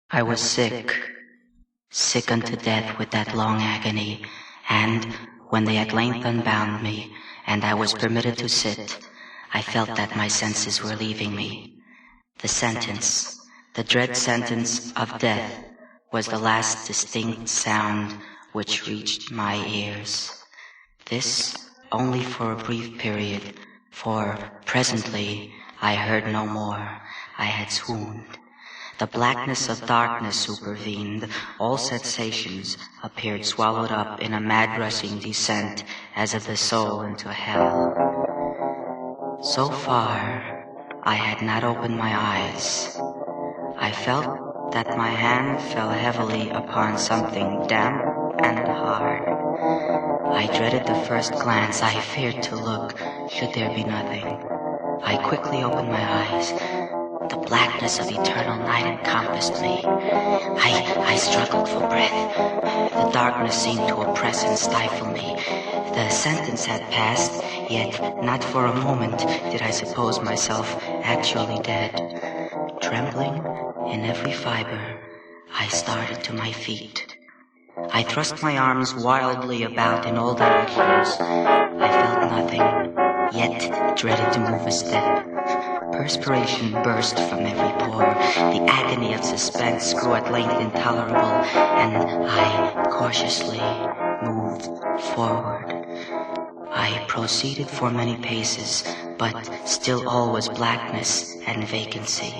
I was sick unto death with that long agony, and when they at length unbound me, and I was permitted to sit, I felt that my senses were leaving me. The sentence, the dread sentence of death, was the last distinct sound which reached my ears. This only for a brief period, for presently I heard no more. I had swooned. The blackness of darkness supervened. All sensations appeared swallowed up in a mad rushing descent as of the soul into hell. So far, I had not opened my eyes. I felt that my hand fell heavily upon something damp and hard. I dreaded the first glance. I feared to look, should there be nothing. I quickly opened my eyes. The blackness of eternal night encompassed me. I struggled for breath. The darkness seemed to oppress and stifle me. The sentence had passed, yet not for a moment did I suppose myself actually dead. Trembling in every fiber, I started to my feet. I thrust my arms wildly about in all directions. I felt nothing, yet dreaded to move a step. Perspiration burst from every pore. The agony of suspense grew at length intolerable, and I cautiously moved forward. I proceeded for many paces, but still all was blackness and vacancy.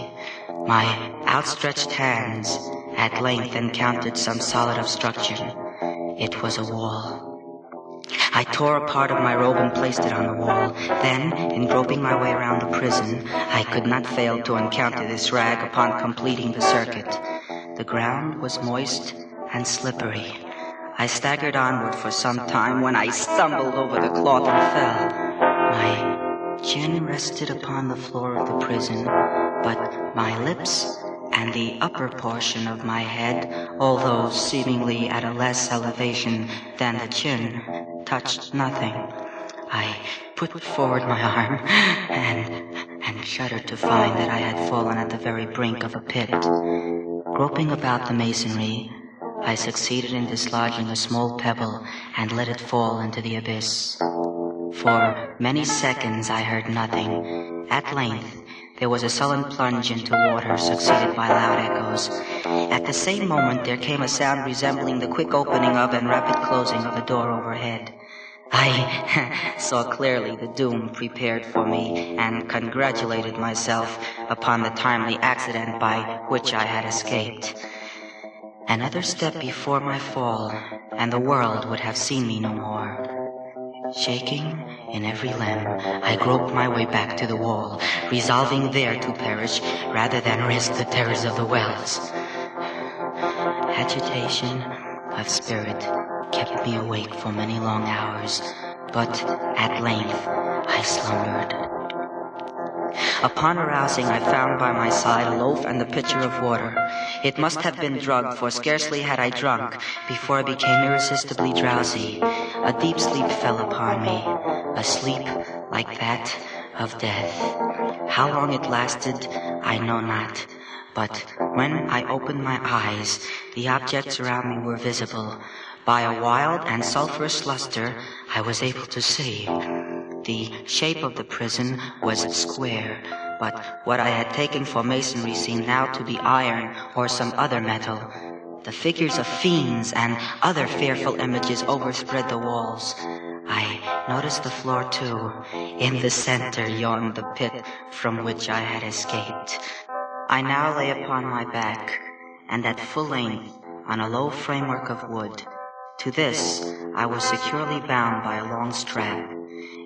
My outstretched hands at length encountered some solid obstruction. It was a wall. I tore a part of my robe and placed it on the wall. Then, in groping my way around the prison, I could not fail to encounter this rag upon completing the circuit. The ground was moist and slippery. I staggered onward for some time when I stumbled over the cloth and fell. My chin rested upon the floor of the prison, but my lips and the upper portion of my head, although seemingly at a less elevation than the chin, touched nothing. I put forward my arm and shuddered to find that I had fallen at the very brink of a pit. Groping about the masonry, I succeeded in dislodging a small pebble and let it fall into the abyss. For many seconds I heard nothing. At length, there was a sullen plunge into water, succeeded by loud echoes. At the same moment, there came a sound resembling the quick opening of and rapid closing of a door overhead. I saw clearly the doom prepared for me and congratulated myself upon the timely accident by which I had escaped. Another step before my fall, and the world would have seen me no more. Shaking in every limb, I groped my way back to the wall, resolving there to perish rather than risk the terrors of the wells. Agitation of spirit kept me awake for many long hours, but at length I slumbered. Upon arousing, I found by my side a loaf and a pitcher of water. It must have been drugged, for scarcely had I drunk before I became irresistibly drowsy. A deep sleep fell upon me, a sleep like that of death. How long it lasted, I know not, but when I opened my eyes, the objects around me were visible. By a wild and sulphurous luster, I was able to see. The shape of the prison was square, but what I had taken for masonry seemed now to be iron or some other metal. The figures of fiends and other fearful images overspread the walls. I noticed the floor too. In the center yawned the pit from which I had escaped. I now lay upon my back, and at full length on a low framework of wood. To this I was securely bound by a long strap.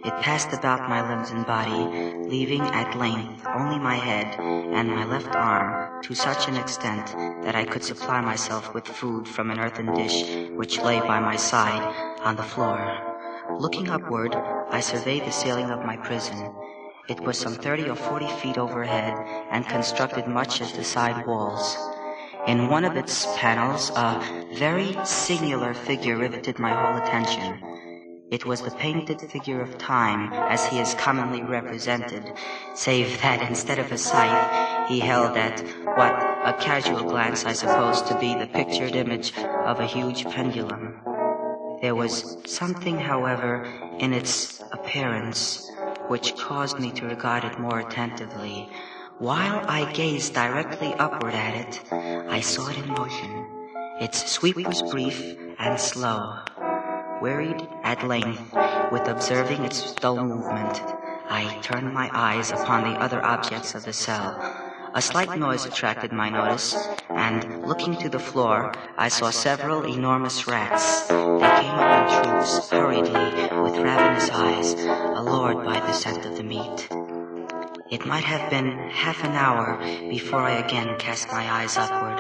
It passed about my limbs and body, leaving at length only my head and my left arm to such an extent that I could supply myself with food from an earthen dish which lay by my side on the floor. Looking upward, I surveyed the ceiling of my prison. It was some 30 or 40 feet overhead and constructed much as the side walls. In one of its panels, a very singular figure riveted my whole attention. It was the painted figure of Time, as he is commonly represented, save that instead of a scythe, he held at what a casual glance I supposed to be the pictured image of a huge pendulum. There was something, however, in its appearance which caused me to regard it more attentively. While I gazed directly upward at it, I saw it in motion. Its sweep was brief and slow. Wearied at length with observing its dull movement, I turned my eyes upon the other objects of the cell. A slight noise attracted my notice, and looking to the floor, I saw several enormous rats. They came up in troops, hurriedly, with ravenous eyes, allured by the scent of the meat. It might have been half an hour before I again cast my eyes upward.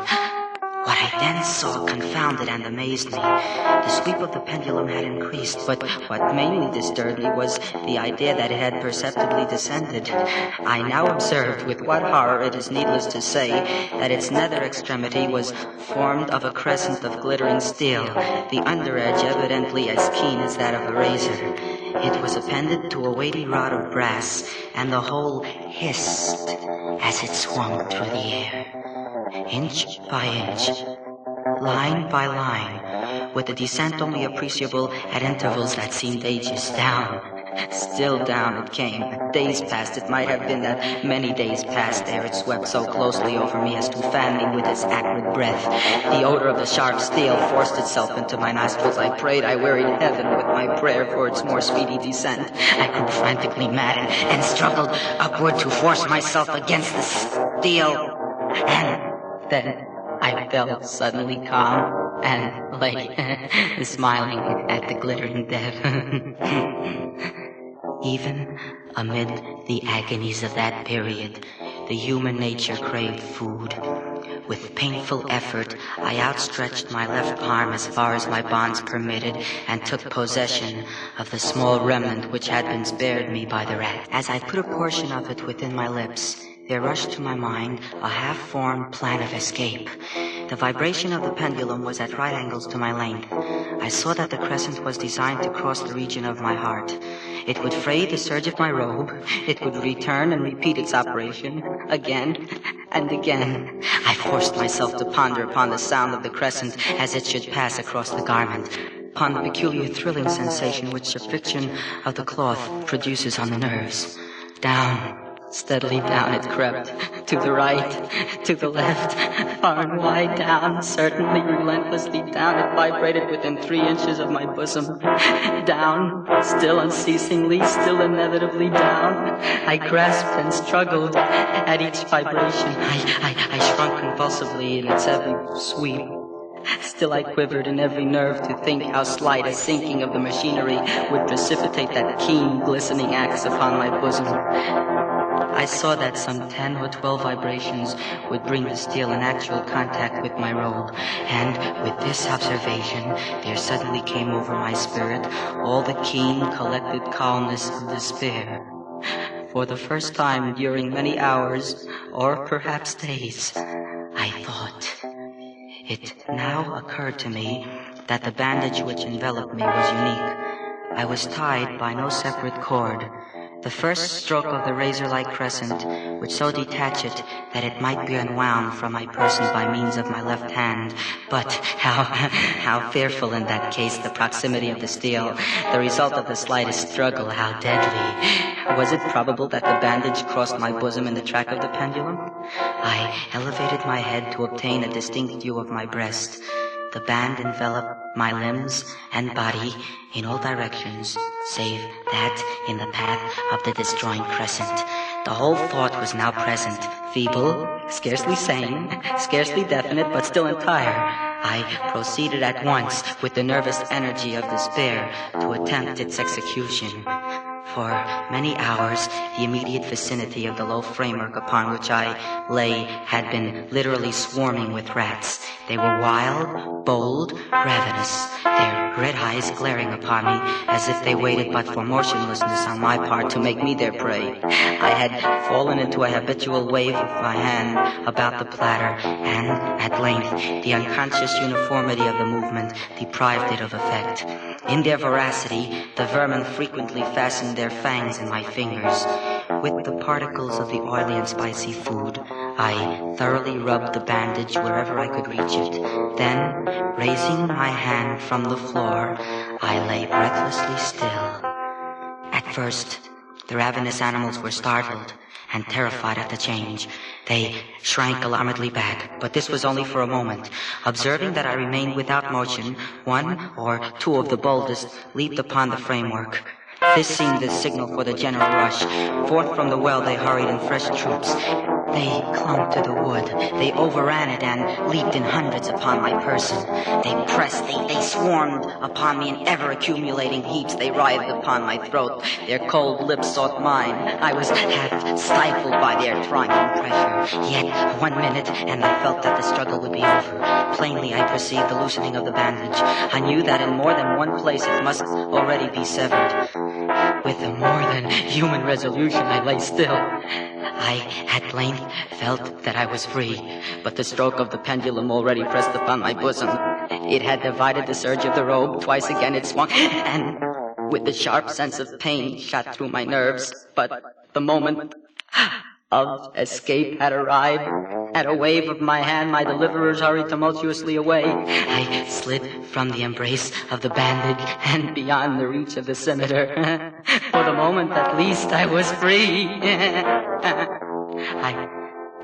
What I then saw confounded and amazed me. The sweep of the pendulum had increased, but what mainly disturbed me was the idea that it had perceptibly descended. I now observed, with what horror it is needless to say, that its nether extremity was formed of a crescent of glittering steel, the under edge evidently as keen as that of a razor. It was appended to a weighty rod of brass, and the whole hissed as it swung through the air. Inch by inch, line by line, with the descent only appreciable at intervals that seemed ages, down. Still down it came. Days passed. It might have been that many days passed ere it swept so closely over me as to fan me with its acrid breath. The odor of the sharp steel forced itself into my nostrils. I prayed, I wearied heaven with my prayer for its more speedy descent. I grew frantically mad and struggled upward to force myself against the steel. And then I felt suddenly calm and lay smiling at the glittering death. Even amid the agonies of that period, the human nature craved food. With painful effort, I outstretched my left arm as far as my bonds permitted and took possession of the small remnant which had been spared me by the rat. As I put a portion of it within my lips, there rushed to my mind a half-formed plan of escape. The vibration of the pendulum was at right angles to my length. I saw that the crescent was designed to cross the region of my heart. It would fray the serge of my robe. It would return and repeat its operation again and again. I forced myself to ponder upon the sound of the crescent as it should pass across the garment, upon the peculiar thrilling sensation which the friction of the cloth produces on the nerves. Down, steadily down it crept, to the right, to the left, far and wide down, certainly relentlessly down. It vibrated within 3 inches of my bosom. Down, still unceasingly, still inevitably down. I grasped and struggled at each vibration. I shrunk convulsively in its every sweep. Still I quivered in every nerve to think how slight a sinking of the machinery would precipitate that keen, glistening axe upon my bosom. I saw that some 10 or 12 vibrations would bring the steel in actual contact with my robe, and with this observation there suddenly came over my spirit all the keen, collected calmness of despair. For the first time during many hours, or perhaps days, I thought. It now occurred to me that the bandage which enveloped me was unique. I was tied by no separate cord. The first stroke of the razor-like crescent would so detach it that it might be unwound from my person by means of my left hand. But how fearful in that case the proximity of the steel, the result of the slightest struggle, how deadly. Was it probable that the bandage crossed my bosom in the track of the pendulum? I elevated my head to obtain a distinct view of my breast. The band enveloped my limbs and body in all directions, save that in the path of the destroying crescent. The whole thought was now present, feeble, scarcely sane, scarcely definite, but still entire. I proceeded at once with the nervous energy of despair to attempt its execution. For many hours, the immediate vicinity of the low framework upon which I lay had been literally swarming with rats. They were wild, bold, ravenous, their red eyes glaring upon me as if they waited but for motionlessness on my part to make me their prey. I had fallen into a habitual wave of my hand about the platter, and at length the unconscious uniformity of the movement deprived it of effect. In their voracity, the vermin frequently fastened their fangs in my fingers. With the particles of the oily and spicy food, I thoroughly rubbed the bandage wherever I could reach it. Then, raising my hand from the floor, I lay breathlessly still. At first, the ravenous animals were startled and terrified at the change. They shrank alarmedly back, but this was only for a moment. Observing that I remained without motion, one or two of the boldest leaped upon the framework. This seemed the signal for the general rush. Forth from the well they hurried in fresh troops. They clung to the wood. They overran it and leaped in hundreds upon my person. They pressed, they swarmed upon me in ever-accumulating heaps. They writhed upon my throat. Their cold lips sought mine. I was half stifled by their triumphant pressure. Yet 1 minute, and I felt that the struggle would be over. Plainly, I perceived the loosening of the bandage. I knew that in more than one place it must already be severed. With a more than human resolution, I lay still. I at length felt that I was free, but the stroke of the pendulum already pressed upon my bosom. It had divided the surge of the robe. Twice again it swung, and with the sharp sense of pain shot through my nerves. But the moment of escape had arrived. At a wave of my hand, my deliverers hurried tumultuously away. I slid from the embrace of the bandage and beyond the reach of the scimitar. For the moment, at least, I was free.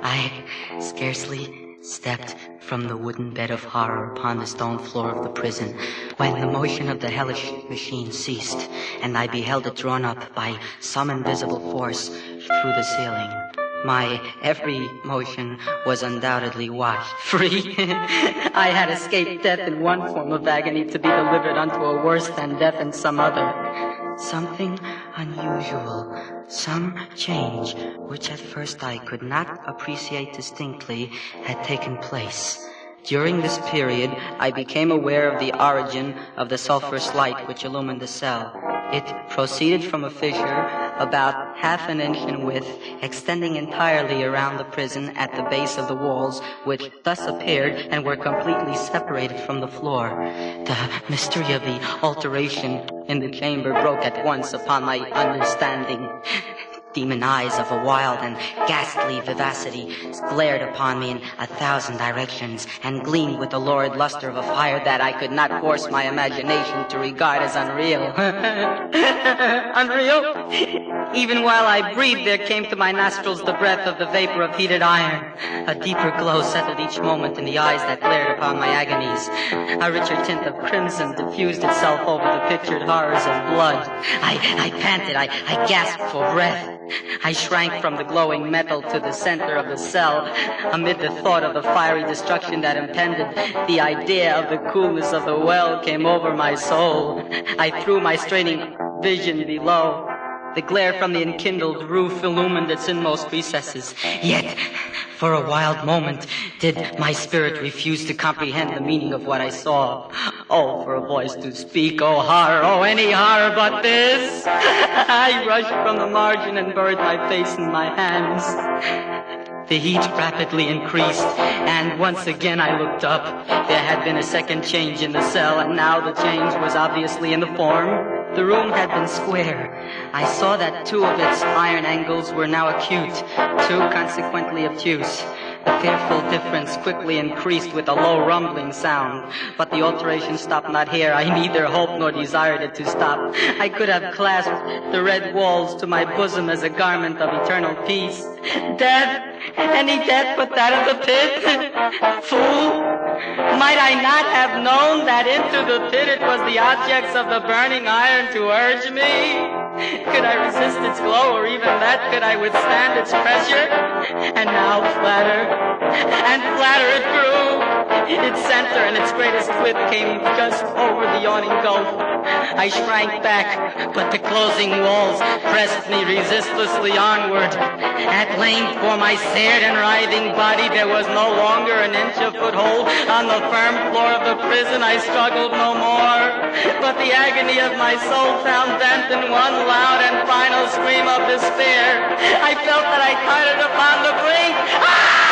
I scarcely stepped from the wooden bed of horror upon the stone floor of the prison when the motion of the hellish machine ceased, and I beheld it drawn up by some invisible force through the ceiling. My every motion was undoubtedly washed free. I had escaped death in one form of agony to be delivered unto a worse than death in some other. Something unusual, some change, which at first I could not appreciate distinctly, had taken place. During this period, I became aware of the origin of the sulphurous light which illumined the cell. It proceeded from a fissure about half an inch in width, extending entirely around the prison at the base of the walls, which thus appeared and were completely separated from the floor. The mystery of the alteration in the chamber broke at once upon my understanding. Demon eyes of a wild and ghastly vivacity glared upon me in 1,000 directions and gleamed with the lurid luster of a fire that I could not force my imagination to regard as unreal. Unreal? Even while I breathed, there came to my nostrils the breath of the vapor of heated iron. A deeper glow settled each moment in the eyes that glared upon my agonies. A richer tint of crimson diffused itself over the pictured horrors of blood. I panted, I gasped for breath. I shrank from the glowing metal to the center of the cell. Amid the thought of the fiery destruction that impended, the idea of the coolness of the well came over my soul. I threw my straining vision below. The glare from the enkindled roof illumined its inmost recesses. Yet, for a wild moment, did my spirit refuse to comprehend the meaning of what I saw. Oh, for a voice to speak, oh horror, oh any horror but this! I rushed from the margin and buried my face in my hands. The heat rapidly increased, and once again I looked up. There had been a second change in the cell, and now the change was obviously in the form. The room had been square. I saw that 2 of its iron angles were now acute, 2 consequently obtuse. The fearful difference quickly increased with a low rumbling sound. But the alteration stopped not here. I neither hoped nor desired it to stop. I could have clasped the red walls to my bosom as a garment of eternal peace. Death! Any death but that of the pit? Fool! Might I not have known that into the pit it was the objects of the burning iron to urge me? Could I resist its glow, or even that could I withstand its pressure? And now flatter, and flatter it grew. Its center and its greatest width came just over the yawning gulf. I shrank back, but the closing walls pressed me resistlessly onward. At length, for my seared and writhing body, there was no longer an inch of foothold on the firm floor of the prison. I struggled no more, but the agony of my soul found vent in one loud and final scream of despair. I felt that I clattered upon the brink. Ah!